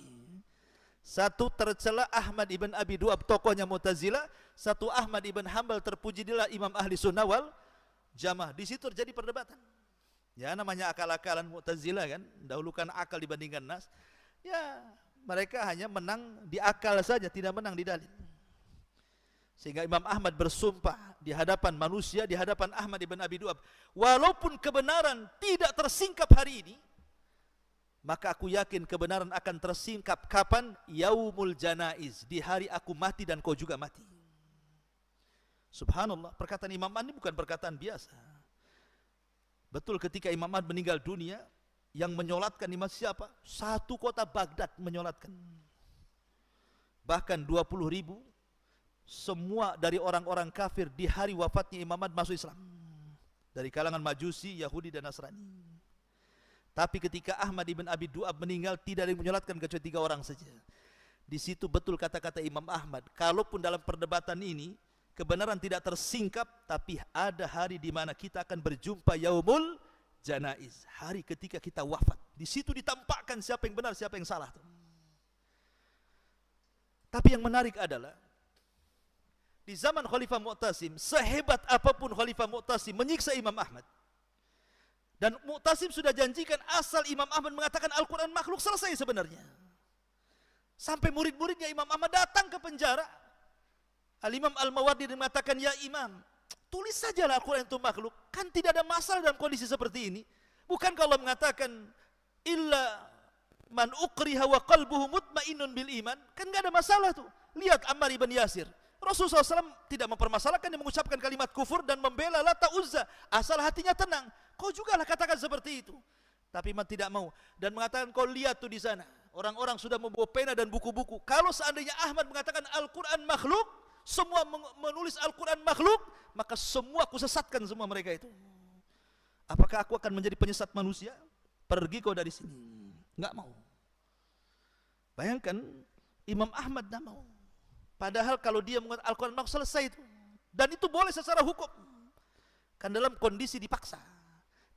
Satu tercela Ahmad ibn Abi Du'ab, tokohnya Mu'tazilah. Satu Ahmad ibn Hanbal, terpuji dia Imam Ahli Sunnah wal Jamaah. Di situ terjadi perdebatan. Ya, namanya akal-akalan Mu'tazilah kan, dahulukan akal dibandingkan nas. Ya, mereka hanya menang di akal saja, tidak menang di dalil. Sehingga Imam Ahmad bersumpah di hadapan manusia, di hadapan Ahmad ibn Abi Du'ab, walaupun kebenaran tidak tersingkap hari ini, maka aku yakin kebenaran akan tersingkap kapan? Yaumul janaiz, di hari aku mati dan kau juga mati. Subhanallah, perkataan Imam Ahmad ini bukan perkataan biasa. Betul, ketika Imam Ahmad meninggal dunia, yang menyolatkan imam siapa? Satu kota Baghdad menyolatkan. Bahkan 20.000 semua dari orang-orang kafir di hari wafatnya Imam Ahmad masuk Islam. Dari kalangan Majusi, Yahudi dan Nasrani. Tapi ketika Ahmad ibn Abi Du'ab meninggal, tidak ada yang menyolatkan kecuali 3 orang saja. Di situ betul kata-kata Imam Ahmad, kalaupun dalam perdebatan ini kebenaran tidak tersingkap, tapi ada hari di mana kita akan berjumpa yaumul janaiz, hari ketika kita wafat. Di situ ditampakkan siapa yang benar, siapa yang salah. Tapi yang menarik adalah di zaman Khalifah Mu'tasim, sehebat apapun Khalifah Mu'tasim menyiksa Imam Ahmad, dan Mu'tasim sudah janjikan asal Imam Ahmad mengatakan Al-Quran makhluk, selesai sebenarnya. Sampai murid-muridnya Imam Ahmad datang ke penjara. Al-Imam Al-Mawardi mengatakan, ya Imam, tulis sajalah Al-Quran itu makhluk, kan tidak ada masalah dalam kondisi seperti ini. Bukankah Allah mengatakan illa man ukriha wa qalbuhu mutmainnun bil iman? Kan enggak ada masalah tuh. Lihat Ammar ibn Yasir, Rasulullah SAW tidak mempermasalahkan dia mengucapkan kalimat kufur dan membela Lata Uzza, asal hatinya tenang. Kau juga lah katakan seperti itu. Tapi Imam tidak mau dan mengatakan, kau lihat tuh di sana, orang-orang sudah membawa pena dan buku-buku. Kalau seandainya Ahmad mengatakan Al-Quran makhluk, semua menulis Al-Quran makhluk, maka semua aku sesatkan semua mereka itu. Apakah aku akan menjadi penyesat manusia? pergi kau dari sini. Enggak mau. Bayangkan Imam Ahmad enggak mau. Padahal kalau dia mengatakan Al-Quran makhluk, selesai itu. Dan itu boleh secara hukum. Kan dalam kondisi dipaksa.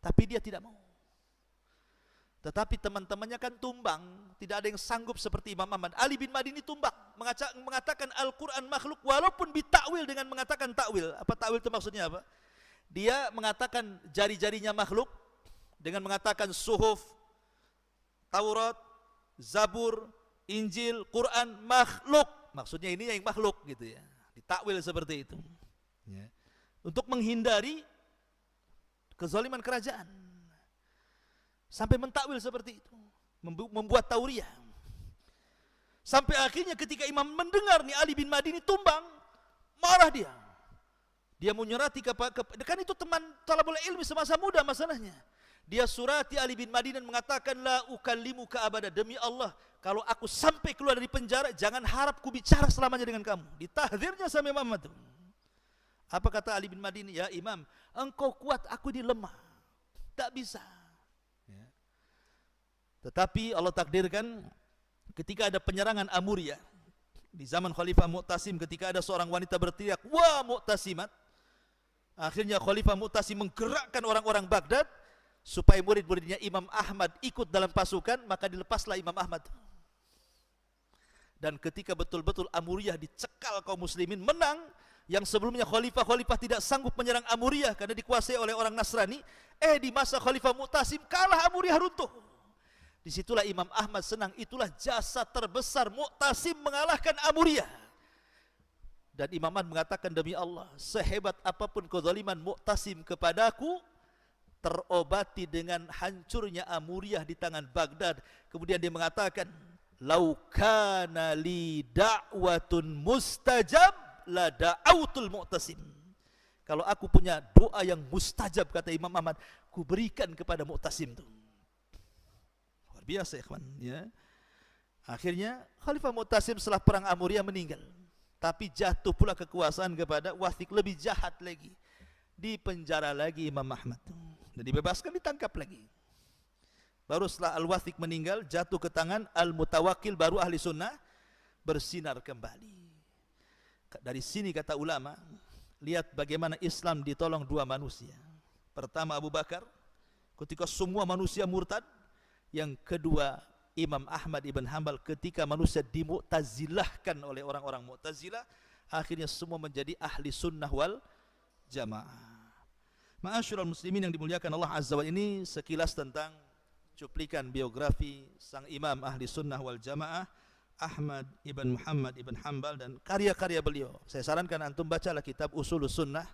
Tapi dia tidak mau. Tetapi teman-temannya kan tumbang. Tidak ada yang sanggup seperti Imam Ahmad. Ali bin Madini tumbang. Mengatakan Al-Quran makhluk. Walaupun ditakwil dengan mengatakan takwil. Apa takwil itu maksudnya apa? Dia mengatakan jari-jarinya makhluk. Dengan mengatakan suhuf, Taurat, Zabur, Injil, Quran, makhluk. Maksudnya ini yang makhluk gitu ya. Ditakwil seperti itu. Ya. Untuk menghindari kezaliman kerajaan. Sampai mentakwil seperti itu. Membuat tauriah. Sampai akhirnya ketika imam mendengar nih Ali bin Madini tumbang, marah dia. Dia menyurati kan itu teman talabul ilmi semasa muda masalahnya. Dia surati Ali bin Madini dan mengatakan, la ukallimuka abada, demi Allah, kalau aku sampai keluar dari penjara, jangan harap ku bicara selamanya dengan kamu. Ditahdzirnya sama Imam Ahmad. Apa kata Ali bin Madini? Ya Imam, engkau kuat, aku ini lemah. Tak bisa. Ya. Tetapi Allah takdirkan ketika ada penyerangan Amuriyah di zaman Khalifah Mu'tasim, ketika ada seorang wanita berteriak, wah Mu'tasimat. Akhirnya Khalifah Mu'tasim menggerakkan orang-orang Baghdad supaya murid-muridnya Imam Ahmad ikut dalam pasukan, maka dilepaslah Imam Ahmad. Dan ketika betul-betul Amuriyah dicekal kaum muslimin, menang. Yang sebelumnya khalifah-khalifah tidak sanggup menyerang Amuriyah karena dikuasai oleh orang Nasrani. Di masa Khalifah Mu'tasim kalah, Amuriyah runtuh. Disitulah Imam Ahmad senang. Itulah jasa terbesar Mu'tasim mengalahkan Amuriyah. Dan Imam Ahmad mengatakan, demi Allah, sehebat apapun kezaliman Mu'tasim kepadaku, terobati dengan hancurnya Amuriyah di tangan Baghdad. Kemudian dia mengatakan, lau kana li da'watun mustajab la da'autul Mu'tasim. Kalau aku punya doa yang mustajab, kata Imam Ahmad, ku berikan kepada Mu'tasim itu. Luar biasa ikhwan, ya. Akhirnya Khalifah Mu'tasim setelah perang Amuriyah meninggal. Tapi jatuh pula kekuasaan kepada Wathiq, lebih jahat lagi. Dipenjara lagi Imam Ahmad. Dan dibebaskan, ditangkap lagi. Baru setelah Al-Wathiq meninggal, jatuh ke tangan Al-Mutawakkil, baru ahli sunnah bersinar kembali. Dari sini kata ulama, lihat bagaimana Islam ditolong dua manusia. Pertama Abu Bakar, ketika semua manusia murtad. Yang kedua Imam Ahmad ibn Hanbal, ketika manusia dimu'tazilahkan oleh orang-orang Mu'tazilah, akhirnya semua menjadi ahli sunnah wal jamaah. Ma'asyiral muslimin yang dimuliakan Allah Azza wa Jalla, ini sekilas tentang cuplikan biografi sang imam ahli sunnah wal jamaah Ahmad ibn Muhammad ibn Hanbal dan karya-karya beliau. Saya sarankan antum bacalah kitab Usulus Sunnah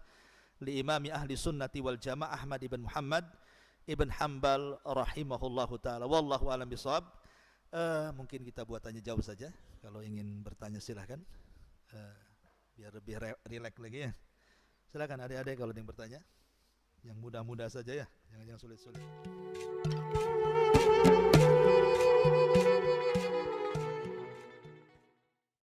li imami ahli sunnati wal jamaah Ahmad ibn Muhammad ibn Hanbal rahimahullahu ta'ala. Wallahu alam bisawab. Mungkin kita buat tanya jawab saja. Kalau ingin bertanya silahkan, biar lebih rileks lagi ya. Silakan adik-adik kalau ada yang bertanya. Yang mudah-mudah saja ya, jangan yang sulit-sulit.